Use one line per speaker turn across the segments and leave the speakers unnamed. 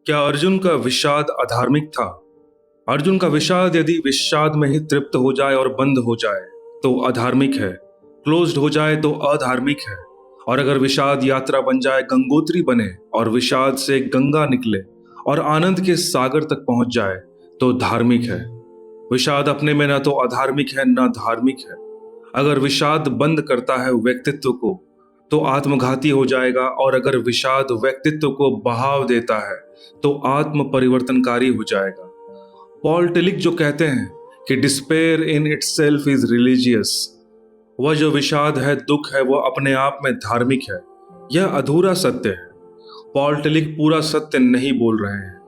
क्या अर्जुन का विषाद अधार्मिक था? अर्जुन का विषाद यदि विषाद में ही तृप्त हो जाए और बंद हो जाए तो अधार्मिक है, क्लोज्ड हो जाए तो अधार्मिक है। और अगर विषाद यात्रा बन जाए, गंगोत्री बने और विषाद से गंगा निकले और आनंद के सागर तक पहुंच जाए तो धार्मिक है। विषाद अपने में न तो अधार्मिक है न धार्मिक है। अगर विषाद बंद करता है व्यक्तित्व को तो आत्मघाती हो जाएगा, और अगर विषाद व्यक्तित्व को बहाव देता है तो आत्म परिवर्तनकारी हो जाएगा। पॉल टिलिक जो कहते हैं कि despair in itself is religious, वह जो विषाद है, दुख है, वह अपने आप में धार्मिक है। यह अधूरा सत्य है। पॉल टिलिक पूरा सत्य नहीं बोल रहे हैं।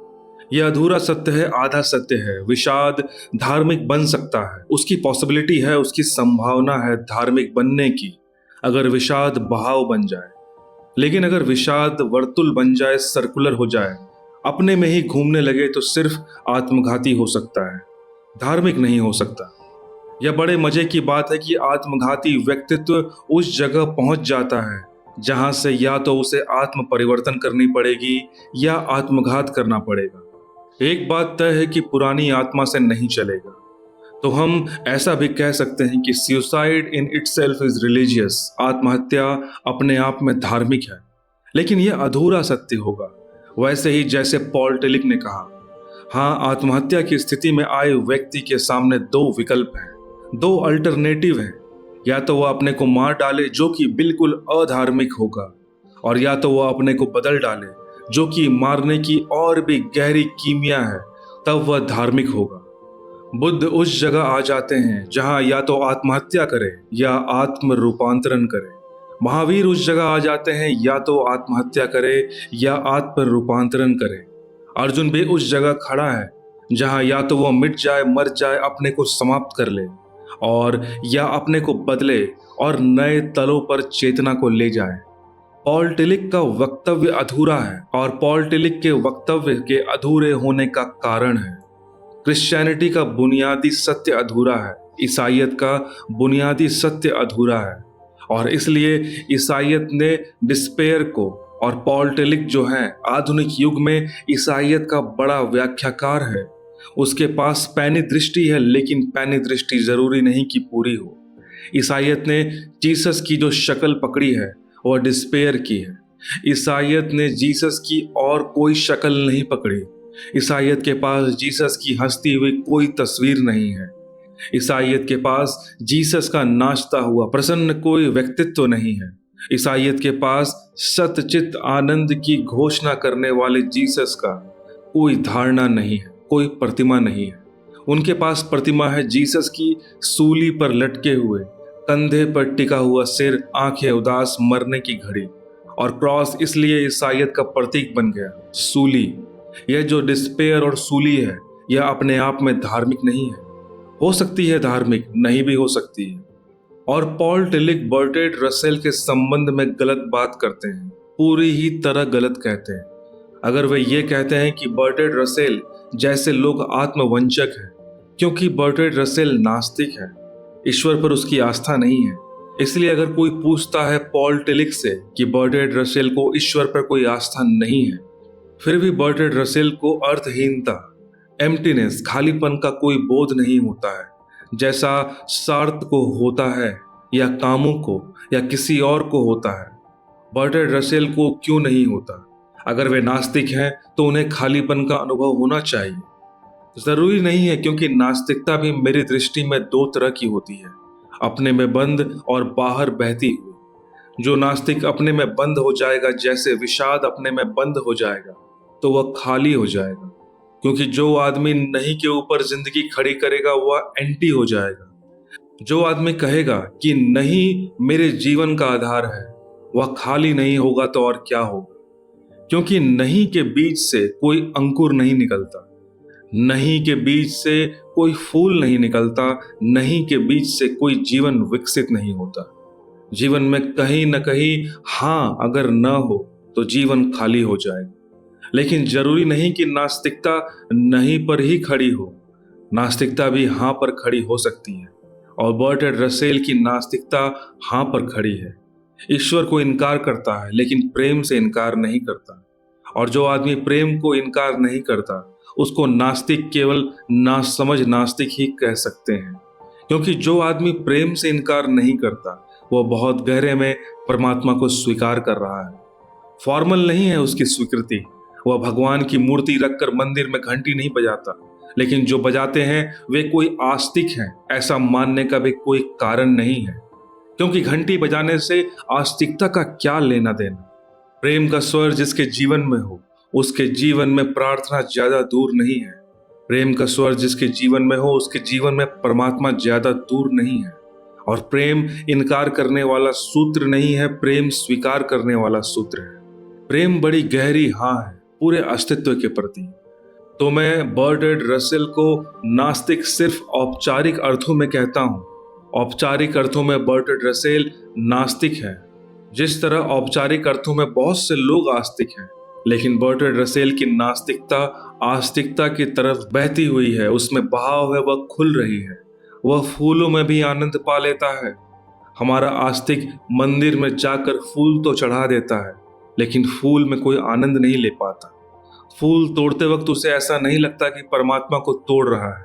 यह अधूरा सत्य है, आधा सत्य है। विषाद धार्मिक बन सकता है, उसकी पॉसिबिलिटी है, उसकी संभावना है धार्मिक बनने की, अगर विषाद बहाव बन जाए। लेकिन अगर विषाद वर्तुल बन जाए, सर्कुलर हो जाए, अपने में ही घूमने लगे तो सिर्फ आत्मघाती हो सकता है, धार्मिक नहीं हो सकता। यह बड़े मजे की बात है कि आत्मघाती व्यक्तित्व उस जगह पहुंच जाता है जहां से या तो उसे आत्म परिवर्तन करनी पड़ेगी या आत्मघात करना पड़ेगा। एक बात तय है कि पुरानी आत्मा से नहीं चलेगा। तो हम ऐसा भी कह सकते हैं कि suicide in itself is religious, आत्महत्या अपने आप में धार्मिक है। लेकिन यह अधूरा सत्य होगा, वैसे ही जैसे पॉल टिलिक ने कहा। हाँ, आत्महत्या की स्थिति में आए व्यक्ति के सामने दो विकल्प हैं, दो अल्टरनेटिव हैं। या तो वह अपने को मार डाले जो कि बिल्कुल अधार्मिक होगा, और या तो वह अपने को बदल डाले जो कि मारने की और भी गहरी कीमिया है, तब वह धार्मिक होगा। बुद्ध उस जगह आ जाते हैं जहां या तो आत्महत्या करे या आत्म रूपांतरण करे। महावीर उस जगह आ जाते हैं या तो आत्महत्या करे या आत्म रूपांतरण करे। अर्जुन भी उस जगह खड़ा है जहां या तो वह मिट जाए, मर जाए, अपने को समाप्त कर ले, और या अपने को बदले और नए तलों पर चेतना को ले जाए। पॉल टिलिक का वक्तव्य अधूरा है, और पॉल टिलिक के वक्तव्य के अधूरे होने का कारण है क्रिश्चियनिटी का बुनियादी सत्य अधूरा है, ईसाइयत का बुनियादी सत्य अधूरा है। और इसलिए ईसाइयत ने डिस्पेयर को, और पॉल टिलिक जो है आधुनिक युग में ईसाइयत का बड़ा व्याख्याकार है। उसके पास पैनी दृष्टि है, लेकिन पैनी दृष्टि जरूरी नहीं कि पूरी हो। ईसाइयत ने जीसस की जो शक्ल पकड़ी है वह डिस्पेयर की है। ईसाइयत ने जीसस की और कोई शक्ल नहीं पकड़ी। ईसाइयत के पास जीसस की हंसती हुई कोई तस्वीर नहीं है। ईसाइयत के पास जीसस का नाचता हुआ प्रसन्न कोई व्यक्तित्व नहीं है। ईसाइयत के पास सतचित आनंद की घोषणा करने वाले जीसस का कोई धारणा नहीं है, कोई प्रतिमा नहीं है। उनके पास प्रतिमा है जीसस की सूली पर लटके हुए, कंधे पर टिका हुआ सिर, आंखें उदास, मरने की घड़ी। और क्रॉस इसलिए ईसाइयत का प्रतीक बन गया, सूली। यह जो डिस्पेयर और सूली है, यह अपने आप में धार्मिक नहीं है। हो सकती है धार्मिक, नहीं भी हो सकती है। और पॉल टिलिक बर्ट्रेड रसेल के संबंध में गलत बात करते हैं, पूरी ही तरह गलत कहते हैं। अगर वे ये कहते हैं कि बर्ट्रेड रसेल जैसे लोग आत्मवंचक हैं, क्योंकि बर्ट्रेड रसेल नास्तिक है, ईश्वर पर उसकी आस्था नहीं है। इसलिए अगर कोई पूछता है पॉल टिलिक से कि बर्ट्रेड रसेल को ईश्वर पर कोई आस्था नहीं है, फिर भी बर्ट्रेड रसेल को अर्थहीनता, एम्प्टीनेस, खालीपन का कोई बोध नहीं होता है जैसा सार्थ को होता है, या कामों को, या किसी और को होता है। बर्ट्रेड रसेल को क्यों नहीं होता? अगर वे नास्तिक हैं तो उन्हें खालीपन का अनुभव होना चाहिए। जरूरी नहीं है, क्योंकि नास्तिकता भी मेरी दृष्टि में दो तरह की होती है, अपने में बंद और बाहर बहती हुई। जो नास्तिक अपने में बंद हो जाएगा, जैसे विषाद अपने में बंद हो जाएगा, तो वह खाली हो जाएगा। क्योंकि जो आदमी नहीं के ऊपर जिंदगी खड़ी करेगा वह एंटी हो जाएगा। जो आदमी कहेगा कि नहीं मेरे जीवन का आधार है, वह खाली नहीं होगा तो और क्या होगा। क्योंकि नहीं के बीज से कोई अंकुर नहीं निकलता, नहीं के बीज से कोई फूल नहीं निकलता, नहीं के बीज से कोई जीवन विकसित नहीं होता। जीवन में कहीं न कहीं हाँ अगर न हो तो जीवन खाली हो जाएगा। लेकिन जरूरी नहीं कि नास्तिकता नहीं पर ही खड़ी हो, नास्तिकता भी हाँ पर खड़ी हो सकती है। और बर्ट्रेड रसेल की नास्तिकता हाँ पर खड़ी है। ईश्वर को इनकार करता है, लेकिन प्रेम से इनकार नहीं करता। और जो आदमी प्रेम को इनकार नहीं करता उसको नास्तिक, केवल नासमझ नास्तिक ही कह सकते हैं। क्योंकि जो आदमी प्रेम से इनकार नहीं करता वह बहुत गहरे में परमात्मा को स्वीकार कर रहा है। फॉर्मल नहीं है उसकी स्वीकृति। वह भगवान की मूर्ति रखकर मंदिर में घंटी नहीं बजाता, लेकिन जो बजाते हैं वे कोई आस्तिक हैं, ऐसा मानने का भी कोई कारण नहीं है। क्योंकि घंटी बजाने से आस्तिकता का क्या लेना देना। प्रेम का स्वर जिसके जीवन में हो उसके जीवन में प्रार्थना ज्यादा दूर नहीं है। प्रेम का स्वर जिसके जीवन में हो उसके जीवन में परमात्मा ज्यादा दूर नहीं है। और प्रेम इनकार करने वाला सूत्र नहीं है, प्रेम स्वीकार करने वाला सूत्र है। प्रेम बड़ी गहरी हाँ है पूरे अस्तित्व के प्रति। तो मैं बर्ट्रांड रसेल को नास्तिक सिर्फ औपचारिक अर्थों में कहता हूं। औपचारिक अर्थों में बर्ट्रांड रसेल नास्तिक है, जिस तरह औपचारिक अर्थों में बहुत से लोग आस्तिक हैं। लेकिन बर्ट्रांड रसेल की नास्तिकता आस्तिकता की तरफ बहती हुई है, उसमें बहाव है, वह खुल रही है। वह फूलों में भी आनंद पा लेता है। हमारा आस्तिक मंदिर में जाकर फूल तो चढ़ा देता है, लेकिन फूल में कोई आनंद नहीं ले पाता। फूल तोड़ते वक्त उसे ऐसा नहीं लगता कि परमात्मा को तोड़ रहा है।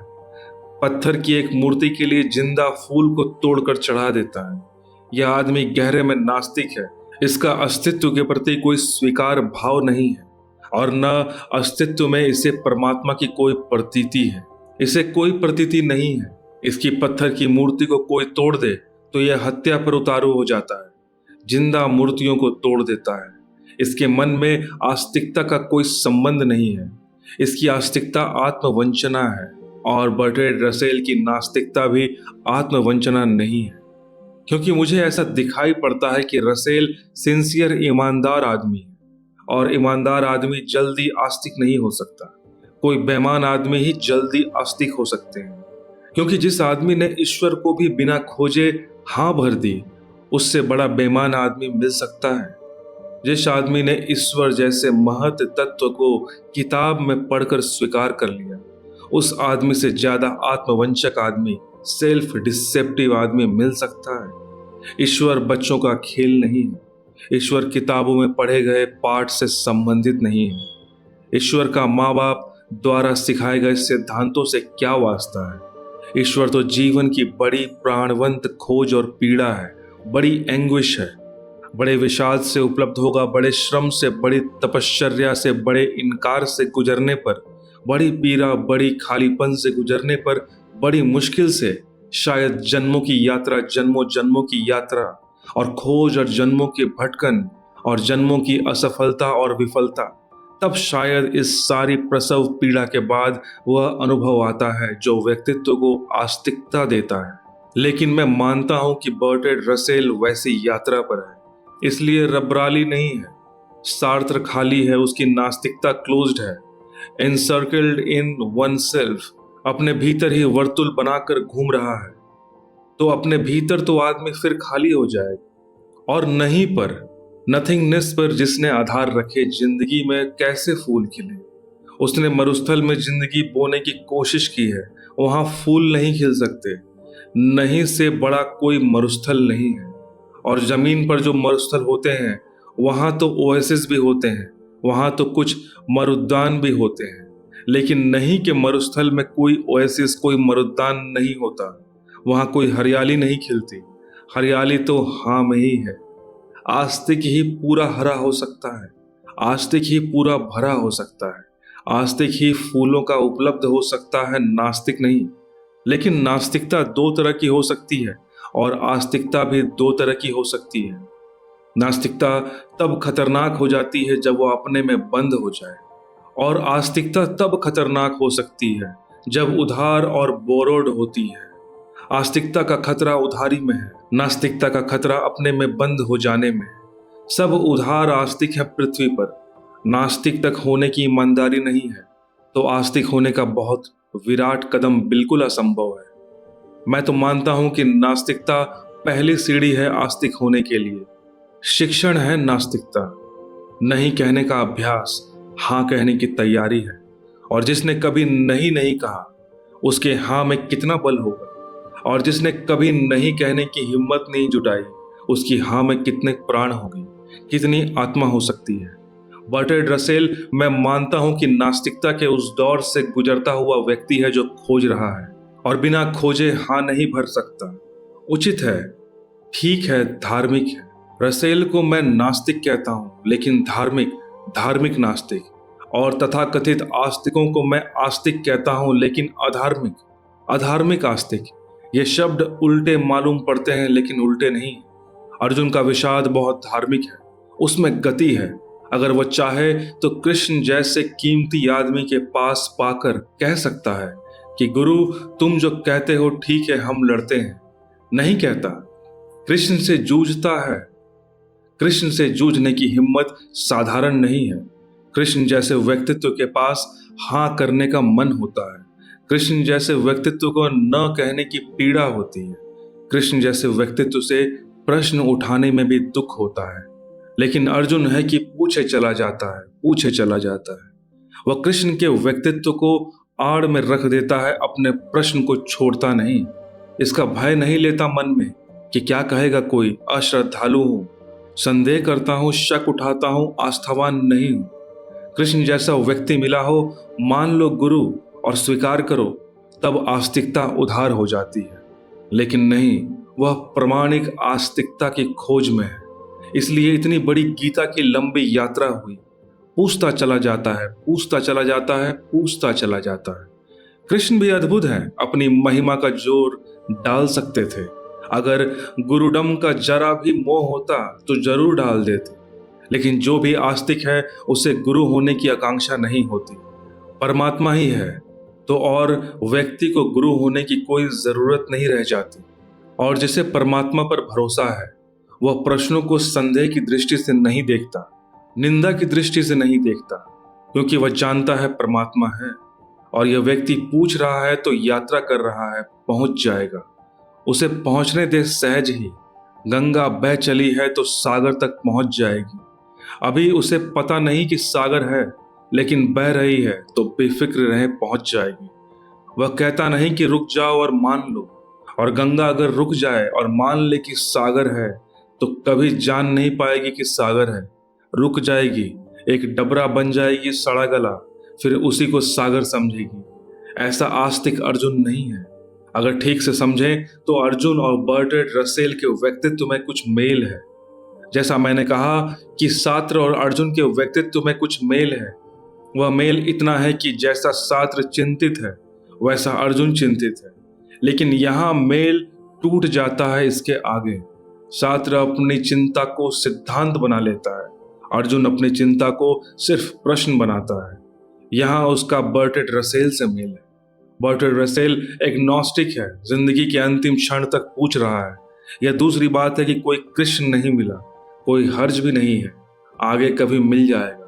पत्थर की एक मूर्ति के लिए जिंदा फूल को तोड़कर चढ़ा देता है। यह आदमी गहरे में नास्तिक है। इसका अस्तित्व के प्रति कोई स्वीकार भाव नहीं है और न अस्तित्व में इसे परमात्मा की कोई प्रतीति है। इसे कोई प्रतीति नहीं है। इसकी पत्थर की मूर्ति को कोई तोड़ दे तो यह हत्या पर उतारू हो जाता है। जिंदा मूर्तियों को तोड़ देता है। इसके मन में आस्तिकता का कोई संबंध नहीं है। इसकी आस्तिकता आत्मवंचना है और बर्ट्रांड रसेल की नास्तिकता भी आत्मवंचना नहीं है। क्योंकि मुझे ऐसा दिखाई पड़ता है कि रसेल सिंसियर ईमानदार आदमी है और ईमानदार आदमी जल्दी आस्तिक नहीं हो सकता। कोई बेईमान आदमी ही जल्दी आस्तिक हो सकते हैं। क्योंकि जिस आदमी ने ईश्वर को भी बिना खोजे हाँ भर दी, उससे बड़ा बेईमान आदमी मिल सकता है। जिस आदमी ने ईश्वर जैसे महत तत्व को किताब में पढ़कर स्वीकार कर लिया, उस आदमी से ज्यादा आत्मवंचक आदमी, सेल्फ डिसेप्टिव आदमी मिल सकता है। ईश्वर बच्चों का खेल नहीं है। ईश्वर किताबों में पढ़े गए पाठ से संबंधित नहीं है। ईश्वर का माँ बाप द्वारा सिखाए गए सिद्धांतों से क्या वास्ता है। ईश्वर तो जीवन की बड़ी प्राणवंत खोज और पीड़ा है, बड़ी एंग्विश है। बड़े विषाद से उपलब्ध होगा, बड़े श्रम से, बड़ी तपश्चर्या से, बड़े इनकार से गुजरने पर, बड़ी पीड़ा, बड़ी खालीपन से गुजरने पर, बड़ी मुश्किल से, शायद जन्मों की यात्रा, जन्मों जन्मों की यात्रा और खोज और जन्मों के भटकन और जन्मों की असफलता और विफलता, तब शायद इस सारी प्रसव पीड़ा के बाद वह अनुभव आता है जो व्यक्तित्व को आस्तिकता देता है। लेकिन मैं मानता हूं कि बर्ट्रांड रसेल वैसी यात्रा पर है, इसलिए रबराली नहीं है। सार्त्र खाली है, उसकी नास्तिकता क्लोज्ड है। एनसर्कल्ड इन वन सेल्फ, अपने भीतर ही वर्तुल बनाकर घूम रहा है। तो अपने भीतर तो आदमी फिर खाली हो जाएगा। और नहीं पर, नथिंगनेस पर जिसने आधार रखे, जिंदगी में कैसे फूल खिले। उसने मरुस्थल में जिंदगी बोने की कोशिश की है, वहां फूल नहीं खिल सकते। नहीं से बड़ा कोई मरुस्थल नहीं है। और जमीन पर जो मरुस्थल होते हैं वहां तो ओएसिस भी होते हैं, वहां तो कुछ मरुद्यान भी होते हैं। लेकिन नहीं के मरुस्थल में कोई ओएसिस, कोई मरुद्यान नहीं होता। वहां कोई हरियाली नहीं खिलती। हरियाली तो हाँ में ही है। आस्तिक ही पूरा हरा हो सकता है। आस्तिक ही पूरा भरा हो सकता है। आस्तिक ही फूलों का उपलब्ध हो सकता है, नास्तिक नहीं। लेकिन नास्तिकता दो तरह की हो सकती है और आस्तिकता भी दो तरह की हो सकती है। नास्तिकता तब खतरनाक हो जाती है जब वो अपने में बंद हो जाए, और आस्तिकता तब खतरनाक हो सकती है जब उधार और बोरोड होती है। आस्तिकता का खतरा उधारी में है, नास्तिकता का खतरा अपने में बंद हो जाने में है। सब उधार आस्तिक है पृथ्वी पर। नास्तिक तक होने की ईमानदारी नहीं है तो आस्तिक होने का बहुत विराट कदम बिल्कुल असंभव है। मैं तो मानता हूं कि नास्तिकता पहली सीढ़ी है आस्तिक होने के लिए। शिक्षण है नास्तिकता, नहीं कहने का अभ्यास, हाँ कहने की तैयारी है। और जिसने कभी नहीं नहीं कहा उसके हाँ में कितना बल होगा, और जिसने कभी नहीं कहने की हिम्मत नहीं जुटाई उसकी हाँ में कितने प्राण होंगे, कितनी आत्मा हो सकती है। बर्ट्रैंड रसेल, मैं मानता हूं कि नास्तिकता के उस दौर से गुजरता हुआ व्यक्ति है जो खोज रहा है और बिना खोजे हाँ नहीं भर सकता। उचित है, ठीक है, धार्मिक है। रसेल को मैं नास्तिक कहता हूं, लेकिन धार्मिक नास्तिक। और तथाकथित आस्तिकों को मैं आस्तिक कहता हूं, लेकिन अधार्मिक आस्तिक। ये शब्द उल्टे मालूम पड़ते हैं, लेकिन उल्टे नहीं। अर्जुन का विषाद बहुत धार्मिक है, उसमें गति है। अगर वो चाहे तो कृष्ण जैसे कीमती आदमी के पास पाकर कह सकता है कि गुरु, तुम जो कहते हो ठीक है, हम लड़ते हैं। नहीं कहता, कृष्ण से जूझता है। कृष्ण से जूझने की हिम्मत साधारण नहीं है। कृष्ण जैसे व्यक्तित्व के पास हाँ करने का मन होता है। कृष्ण जैसे व्यक्तित्व को न कहने की पीड़ा होती है। कृष्ण जैसे व्यक्तित्व से प्रश्न उठाने में भी दुख होता है। लेकिन अर्जुन है कि पूछे चला जाता है। वह कृष्ण के व्यक्तित्व को आड़ में रख देता है, अपने प्रश्न को छोड़ता नहीं। इसका भय नहीं लेता मन में कि क्या कहेगा कोई, अश्रद्धालु हूं, संदेह करता हूं, शक उठाता हूं, आस्थावान नहीं हूं। कृष्ण जैसा व्यक्ति मिला हो, मान लो गुरु, और स्वीकार करो, तब आस्तिकता उधार हो जाती है। लेकिन नहीं, वह प्रमाणिक आस्तिकता की खोज में है। इसलिए इतनी बड़ी गीता की लंबी यात्रा हुई। पूछता चला जाता है। कृष्ण भी अद्भुत है, अपनी महिमा का जोर डाल सकते थे। अगर गुरुडम का जरा भी मोह होता तो जरूर डाल देते। लेकिन जो भी आस्तिक है, उसे गुरु होने की आकांक्षा नहीं होती। परमात्मा ही है तो और व्यक्ति को गुरु होने की कोई जरूरत नहीं रह जाती। और जिसे परमात्मा पर भरोसा है, वह प्रश्नों को संदेह की दृष्टि से नहीं देखता, निंदा की दृष्टि से नहीं देखता, क्योंकि वह जानता है परमात्मा है। और यह व्यक्ति पूछ रहा है तो यात्रा कर रहा है, पहुंच जाएगा। उसे पहुंचने दे सहज ही। गंगा बह चली है तो सागर तक पहुंच जाएगी। अभी उसे पता नहीं कि सागर है, लेकिन बह रही है तो बेफिक्र रहे, पहुंच जाएगी। वह कहता नहीं कि रुक जाओ और मान लो। और गंगा अगर रुक जाए और मान ले कि सागर है, तो कभी जान नहीं पाएगी कि सागर है। रुक जाएगी, एक डबरा बन जाएगी सड़ा गला, फिर उसी को सागर समझेगी। ऐसा आस्तिक अर्जुन नहीं है। अगर ठीक से समझें तो अर्जुन और बर्ट्रैंड रसेल के व्यक्तित्व में कुछ मेल है। जैसा मैंने कहा कि सात्र और अर्जुन के व्यक्तित्व में कुछ मेल है, वह मेल इतना है कि जैसा सात्र चिंतित है, वैसा अर्जुन चिंतित है। लेकिन यहां मेल टूट जाता है इसके आगे। सात्र अपनी चिंता को सिद्धांत बना लेता है, अर्जुन अपनी चिंता को सिर्फ प्रश्न बनाता है। यहां उसका बर्ट्रैंड रसेल से मेल है। बर्ट्रैंड रसेल एग्नोस्टिक है, जिंदगी के अंतिम क्षण तक पूछ रहा है। यह दूसरी बात है कि कोई कृष्ण नहीं मिला, कोई हर्ज भी नहीं है, आगे कभी मिल जाएगा,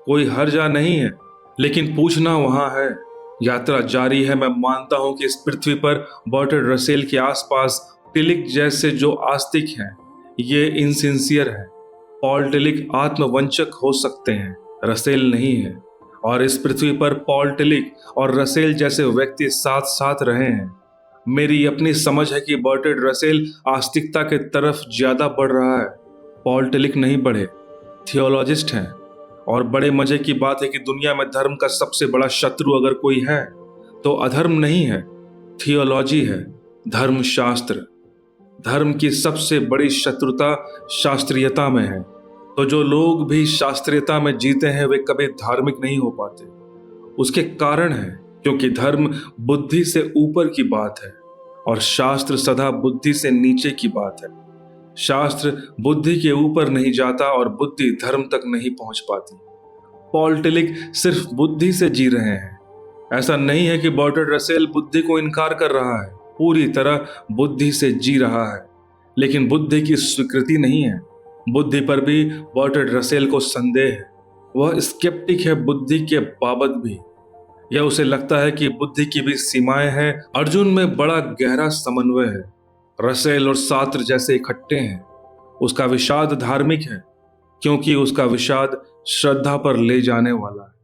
कोई हर्जा नहीं है, लेकिन पूछना वहां है। यात्रा जारी है। मैं मानता हूं कि इस पृथ्वी पर बर्ट्रैंड रसेल के आसपास टिलिक जैसे जो आस्तिक हैं, ये इनसिंसियर है। पॉल टिलिक आत्मवंचक हो सकते हैं, रसेल नहीं है। और इस पृथ्वी पर पॉल टिलिक और रसेल जैसे व्यक्ति साथ साथ रहे हैं। मेरी अपनी समझ है कि बर्ट्रैंड रसेल आस्तिकता के तरफ ज्यादा बढ़ रहा है, पॉल टिलिक नहीं बढ़े। थियोलॉजिस्ट हैं। और बड़े मजे की बात है कि दुनिया में धर्म का सबसे बड़ा शत्रु अगर कोई है तो अधर्म नहीं है, थियोलॉजी है, धर्मशास्त्र। धर्म की सबसे बड़ी शत्रुता शास्त्रीयता में है। तो जो लोग भी शास्त्रीयता में जीते हैं, वे कभी धार्मिक नहीं हो पाते। उसके कारण है क्योंकि धर्म बुद्धि से ऊपर की बात है और शास्त्र सदा बुद्धि से नीचे की बात है। शास्त्र बुद्धि के ऊपर नहीं जाता और बुद्धि धर्म तक नहीं पहुंच पाती। पॉल टिलिक सिर्फ बुद्धि से जी रहे हैं। ऐसा नहीं है कि बर्ट्रैंड रसेल बुद्धि को इनकार कर रहा है, पूरी तरह बुद्धि से जी रहा है, लेकिन बुद्धि की स्वीकृति नहीं है। बुद्धि पर भी बर्ट्रैंड रसेल को संदेह है। वह स्केप्टिक है बुद्धि के बाबत भी। यह उसे लगता है कि बुद्धि की भी सीमाएं हैं। अर्जुन में बड़ा गहरा समन्वय है। रसेल और सात्र जैसे इकट्ठे हैं। उसका विषाद धार्मिक है, क्योंकि उसका विषाद श्रद्धा पर ले जाने वाला है।